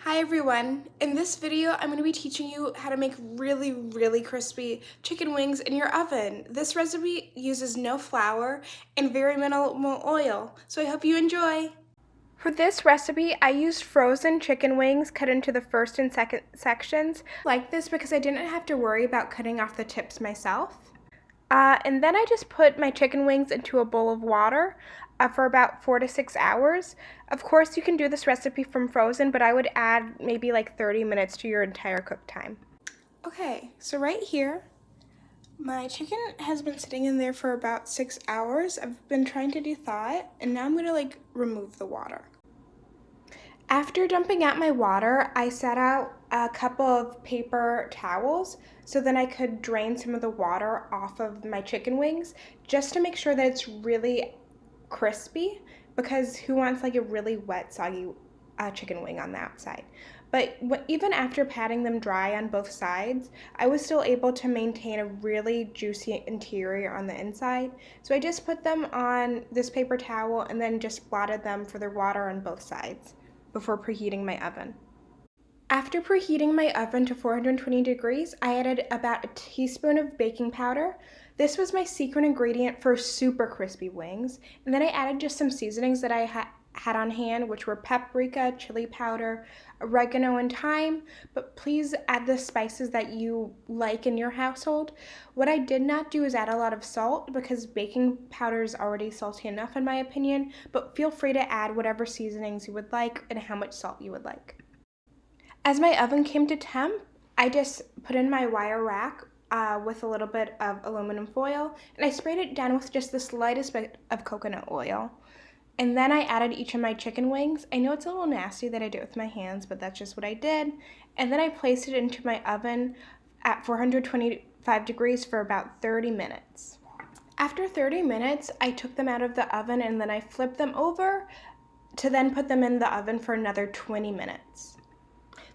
Hi everyone, in this video I'm going to be teaching you how to make really crispy chicken wings in your oven. This recipe uses no flour and very minimal oil, so I hope you enjoy. For this recipe I used frozen chicken wings cut into the first and second sections. I like this because I didn't have to worry about cutting off the tips myself. And then I just put my chicken wings into a bowl of water for about 4 to 6 hours. Of course, you can do this recipe from frozen, but I would add maybe like 30 minutes to your entire cook time. Okay, so right here, my chicken has been sitting in there for about 6 hours. I've been trying to de-thaw it, and now I'm gonna remove the water. After dumping out my water, I set out a couple of paper towels so then I could drain some of the water off of my chicken wings just to make sure that it's really crispy, because who wants a really wet, soggy chicken wing on the outside? But even after patting them dry on both sides, I was still able to maintain a really juicy interior on the inside. So I just put them on this paper towel and then just blotted them for the water on both sides before preheating my oven. After preheating my oven to 420 degrees, I added about a teaspoon of baking powder. This was my secret ingredient for super crispy wings. And then I added just some seasonings that I had on hand, which were paprika, chili powder, oregano, and thyme. But please add the spices that you like in your household. What I did not do is add a lot of salt because baking powder is already salty enough in my opinion, but feel free to add whatever seasonings you would like and how much salt you would like. As my oven came to temp, I just put in my wire rack with a little bit of aluminum foil, and I sprayed it down with just the slightest bit of coconut oil. And then I added each of my chicken wings. I know it's a little nasty that I do it with my hands, but that's just what I did. And then I placed it into my oven at 425 degrees for about 30 minutes. After 30 minutes, I took them out of the oven and then I flipped them over to then put them in the oven for another 20 minutes.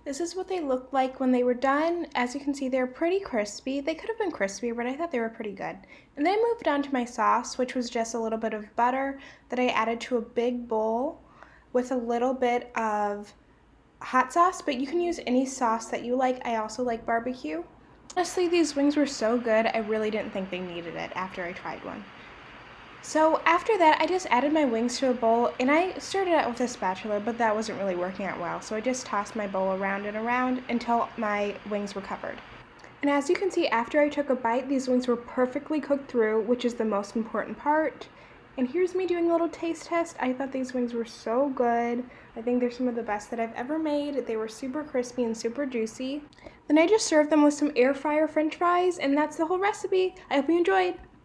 This is what they looked like when they were done. As you can see, they're pretty crispy. They could have been crispier, but I thought they were pretty good. And then I moved on to my sauce, which was just a little bit of butter that I added to a big bowl with a little bit of hot sauce, but you can use any sauce that you like. I also like barbecue. Honestly, these wings were so good, I really didn't think they needed it after I tried one. So after that, I just added my wings to a bowl, and I started out with a spatula, but that wasn't really working out well, so I just tossed my bowl around and around until my wings were covered. And as you can see, after I took a bite, these wings were perfectly cooked through, which is the most important part. And here's me doing a little taste test. I thought these wings were so good. I think they're some of the best that I've ever made. They were super crispy and super juicy. Then I just served them with some air fryer french fries, and that's the whole recipe. I hope you enjoyed.